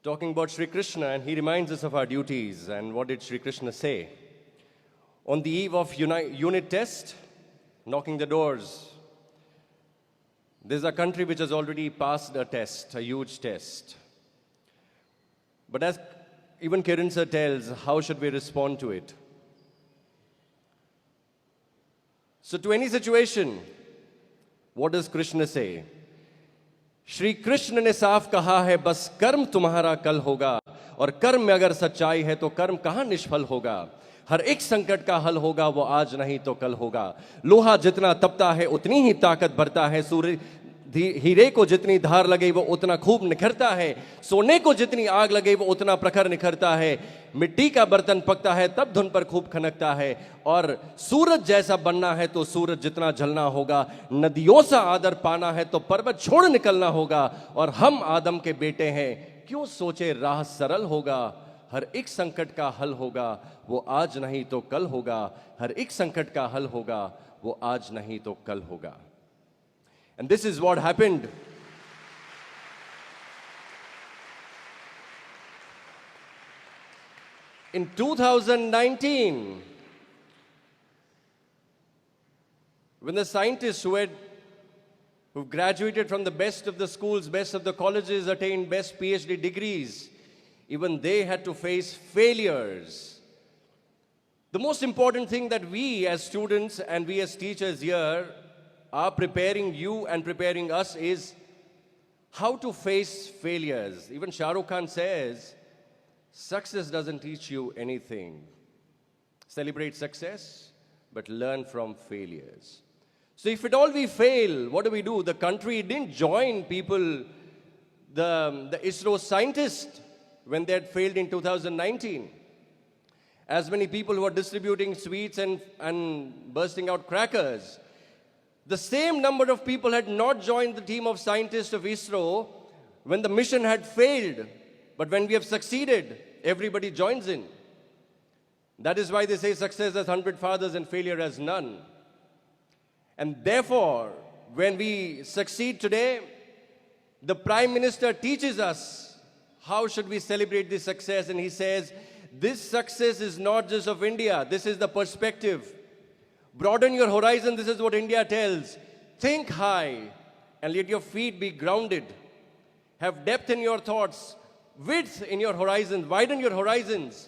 talking about Sri Krishna, and he reminds us of our duties. And what did Sri Krishna say? On the eve of unit test, knocking the doors, there's a country which has already passed a test, a huge test. But as even Kiran sir tells, how should we respond to it? So to any situation, what does Krishna say? Shri Krishna ने साफ कहा है, बस कर्म तुम्हारा कल होगा, और कर्म में अगर सच्चाई है तो कर्म कहां निष्फल होगा। हर एक संकट का हल होगा, वो आज नहीं तो कल होगा। लोहा जितना तपता है उतनी ही ताकत भरता है, सूर्य हीरे को जितनी धार लगे वो उतना खूब निखरता है, सोने को जितनी आग लगे वो उतना प्रखर निखरता है। मिट्टी का बर्तन पकता है तब धुन पर खूब खनकता है, और सूरज जैसा बनना है तो सूरज जितना जलना होगा। नदियों सा आदर पाना है तो पर्वत छोड़ निकलना होगा, और हम आदम के बेटे हैं, क्यों सोचे राह सरल होगा। हर एक संकट का हल होगा, वो आज नहीं तो कल होगा। हर एक संकट का हल होगा, वो आज नहीं तो कल होगा। And this is what happened. In 2019, when the scientists who graduated from the best of the schools, best of the colleges, attained best PhD degrees, even they had to face failures. The most important thing that we as students and we as teachers here are preparing you and preparing us is how to face failures. Even Shah Rukh Khan says, success doesn't teach you anything. Celebrate success, but learn from failures. So if at all we fail, what do? The country didn't join people, the ISRO scientists, when they had failed in 2019. As many people who are distributing sweets and bursting out crackers. The same number of people had not joined the team of scientists of ISRO when the mission had failed. But when we have succeeded, everybody joins in. That is why they say success has 100 fathers and failure has none. And therefore, when we succeed today, the Prime Minister teaches us how should we celebrate this success. And he says, this success is not just of India. This is the perspective. Broaden your horizon, this is what India tells. Think high and let your feet be grounded. Have depth in your thoughts, width in your horizons, widen your horizons.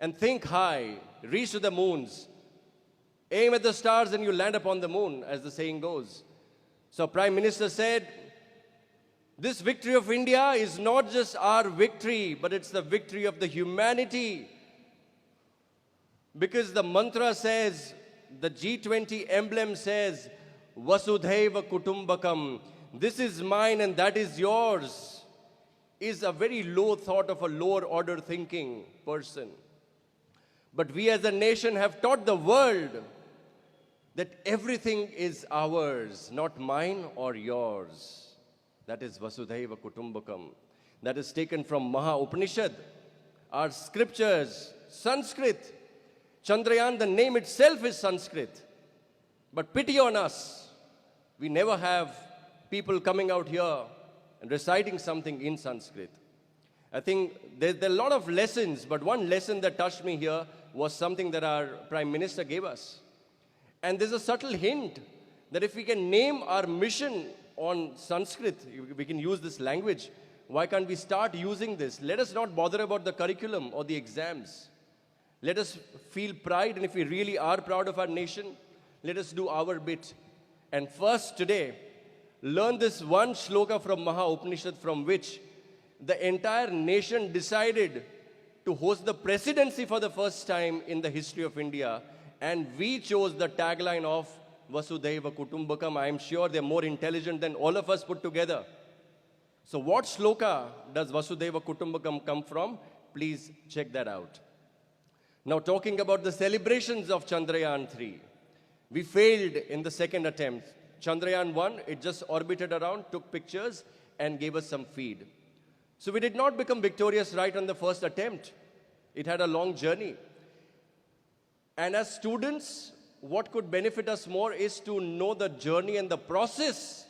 And think high, reach to the moons. Aim at the stars and you land upon the moon, as the saying goes. So Prime Minister said, this victory of India is not just our victory, but it's the victory of the humanity. Because the mantra says, the G20 emblem says, Vasudhaiva Kutumbakam, this is mine and that is yours, is a very low thought of a lower order thinking person. But we as a nation have taught the world that everything is ours, not mine or yours. That is Vasudhaiva Kutumbakam. That is taken from Maha Upanishad, our scriptures, Sanskrit. Chandrayaan, the name itself is Sanskrit. But pity on us, we never have people coming out here and reciting something in Sanskrit. I think there are a lot of lessons, but one lesson that touched me here was something that our Prime Minister gave us. And there's a subtle hint that if we can name our mission on Sanskrit, we can use this language. Why can't we start using this? Let us not bother about the curriculum or the exams. Let us feel pride, and if we really are proud of our nation, let us do our bit. And first today, learn this one shloka from Maha Upanishad, from which the entire nation decided to host the presidency for the first time in the history of India. And we chose the tagline of Vasudhaiva Kutumbakam. I am sure they're more intelligent than all of us put together. So what shloka does Vasudhaiva Kutumbakam come from? Please check that out. Now talking about the celebrations of Chandrayaan 3. We failed in the second attempt. Chandrayaan 1, it just orbited around, took pictures and gave us some feed. So we did not become victorious right on the first attempt. It had a long journey. And as students, what could benefit us more is to know the journey and the process.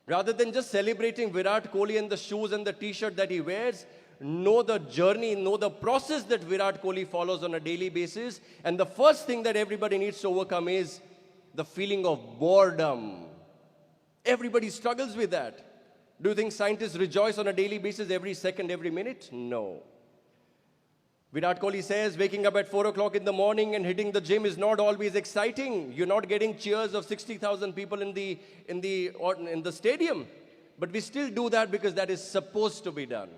Rather than just celebrating Virat Kohli and the shoes and the t-shirt that he wears, know the journey, know the process that Virat Kohli follows on a daily basis. And the first thing that everybody needs to overcome is the feeling of boredom. Everybody struggles with that. Do you think scientists rejoice on a daily basis every second, every minute? No. Virat Kohli says waking up at 4 o'clock in the morning and hitting the gym is not always exciting. You're not getting cheers of 60,000 people in the stadium. But we still do that because that is supposed to be done.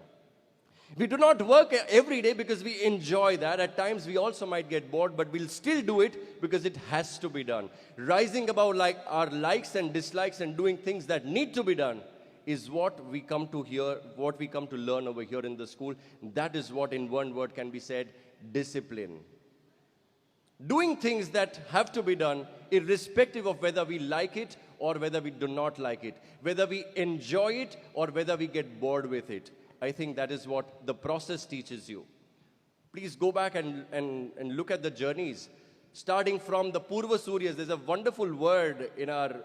We do not work every day because we enjoy that. At times we also might get bored, but we'll still do it because it has to be done. Rising above our likes and dislikes and doing things that need to be done is what we come to hear, what we come to learn over here in the school. That is what in one word can be said, discipline. Doing things that have to be done, irrespective of whether we like it or whether we do not like it, whether we enjoy it or whether we get bored with it. I think that is what the process teaches you. Please go back and look at the journeys. Starting from the Purva Suryas, there's a wonderful word in our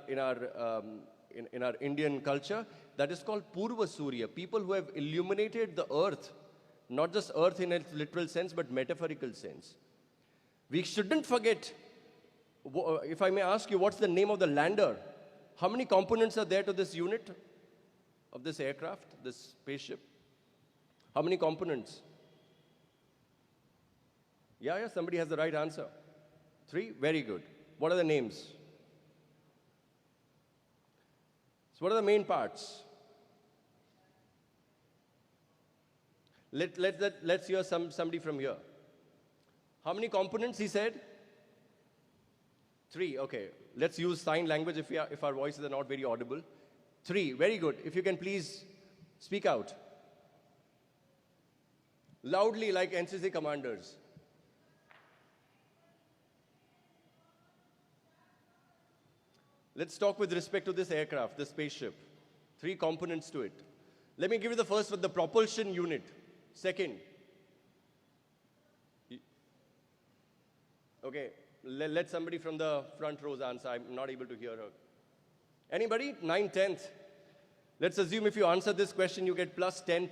Indian culture that is called Purva Surya, people who have illuminated the earth, not just earth in its literal sense, but metaphorical sense. We shouldn't forget, if I may ask you, what's the name of the lander? How many components are there to this unit of this aircraft, this spaceship? How many components? Yeah, somebody has the right answer. 3, very good. What are the names? So what are the main parts? Let's hear somebody from here. How many components, he said? 3, okay. Let's use sign language if our voices are not very audible. 3, very good. If you can please speak out. Loudly like NCC commanders. Let's talk with respect to this aircraft, this spaceship. 3 components to it. Let me give you the first one, the propulsion unit. Second. Okay, let somebody from the front rows answer. I'm not able to hear her. Anybody? 9, 10th. Let's assume if you answer this question, you get plus 10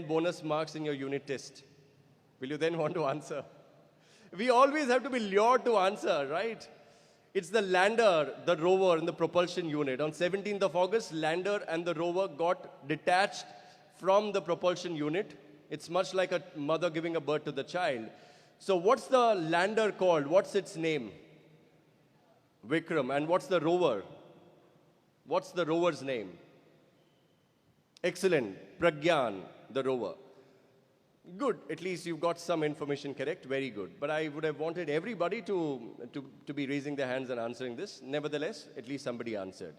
bonus marks in your unit test. Will you then want to answer? We always have to be lured to answer, right? It's the lander, the rover, and the propulsion unit. On 17th of August, lander and the rover got detached from the propulsion unit. It's much like a mother giving a birth to the child. So what's the lander called? What's its name? Vikram. And what's the rover? What's the rover's name? Excellent. Pragyan, the rover. Good. At least you've got some information correct. Very good. But I would have wanted everybody to be raising their hands and answering this. Nevertheless, at least somebody answered.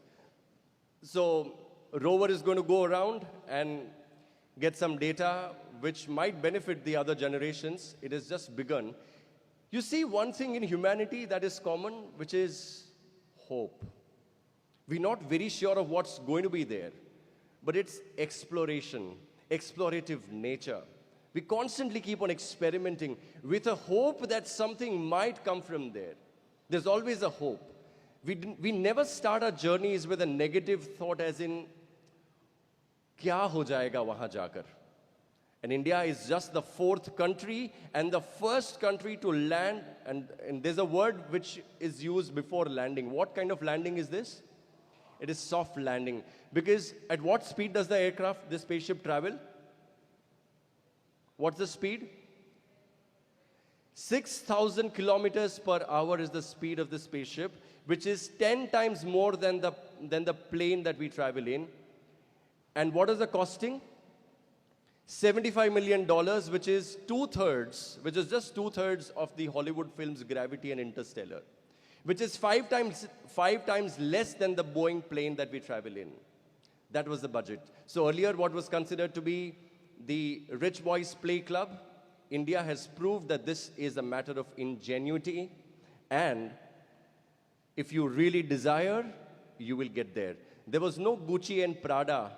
So rover is going to go around and get some data which might benefit the other generations. It has just begun. You see one thing in humanity that is common, which is hope. We're not very sure of what's going to be there, but it's exploration, explorative nature. We constantly keep on experimenting with a hope that something might come from there. There's always a hope. We never start our journeys with a negative thought as in, kya ho jayega wahan jaakar? And India is just the 4th country and the first country to land, and there's a word which is used before landing. What kind of landing is this? It is soft landing. Because at what speed does the aircraft, this spaceship travel? What's the speed? 6,000 kilometers per hour is the speed of the spaceship, which is 10 times more than the plane that we travel in. And what is the costing? $75 million, which is just two-thirds of the Hollywood films Gravity and Interstellar, which is five times less than the Boeing plane that we travel in. That was the budget. So earlier, what was considered to be the rich boys play club, India has proved that this is a matter of ingenuity, and if you really desire, you will get there. There was no Gucci and Prada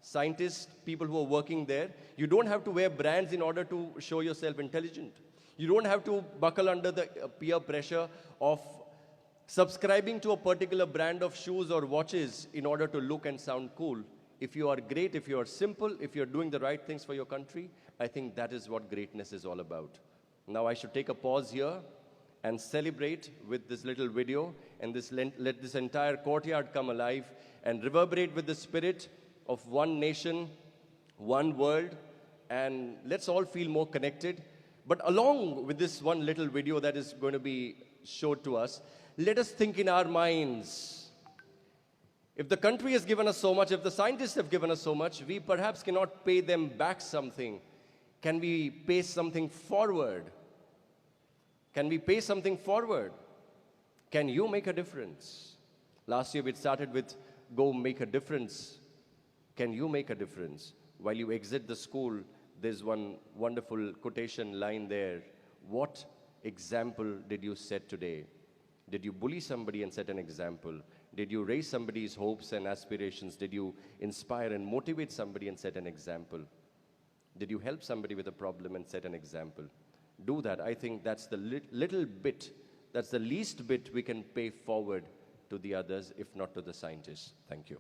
scientists, people who are working there. You don't have to wear brands in order to show yourself intelligent. You don't have to buckle under the peer pressure of subscribing to a particular brand of shoes or watches in order to look and sound cool. If you are great, if you are simple, if you're doing the right things for your country, I think that is what greatness is all about. Now I should take a pause here and celebrate with this little video and let this entire courtyard come alive and reverberate with the spirit of one nation, one world, and let's all feel more connected. But along with this one little video that is going to be showed to us, let us think in our minds. If the country has given us so much, if the scientists have given us so much, we perhaps cannot pay them back something. Can we pay something forward? Can we pay something forward? Can you make a difference? Last year we started with go make a difference. Can you make a difference? While you exit the school, there's one wonderful quotation line there. What example did you set today? Did you bully somebody and set an example? Did you raise somebody's hopes and aspirations? Did you inspire and motivate somebody and set an example? Did you help somebody with a problem and set an example? Do that. I think that's the little bit, that's the least bit we can pay forward to the others, if not to the scientists. Thank you.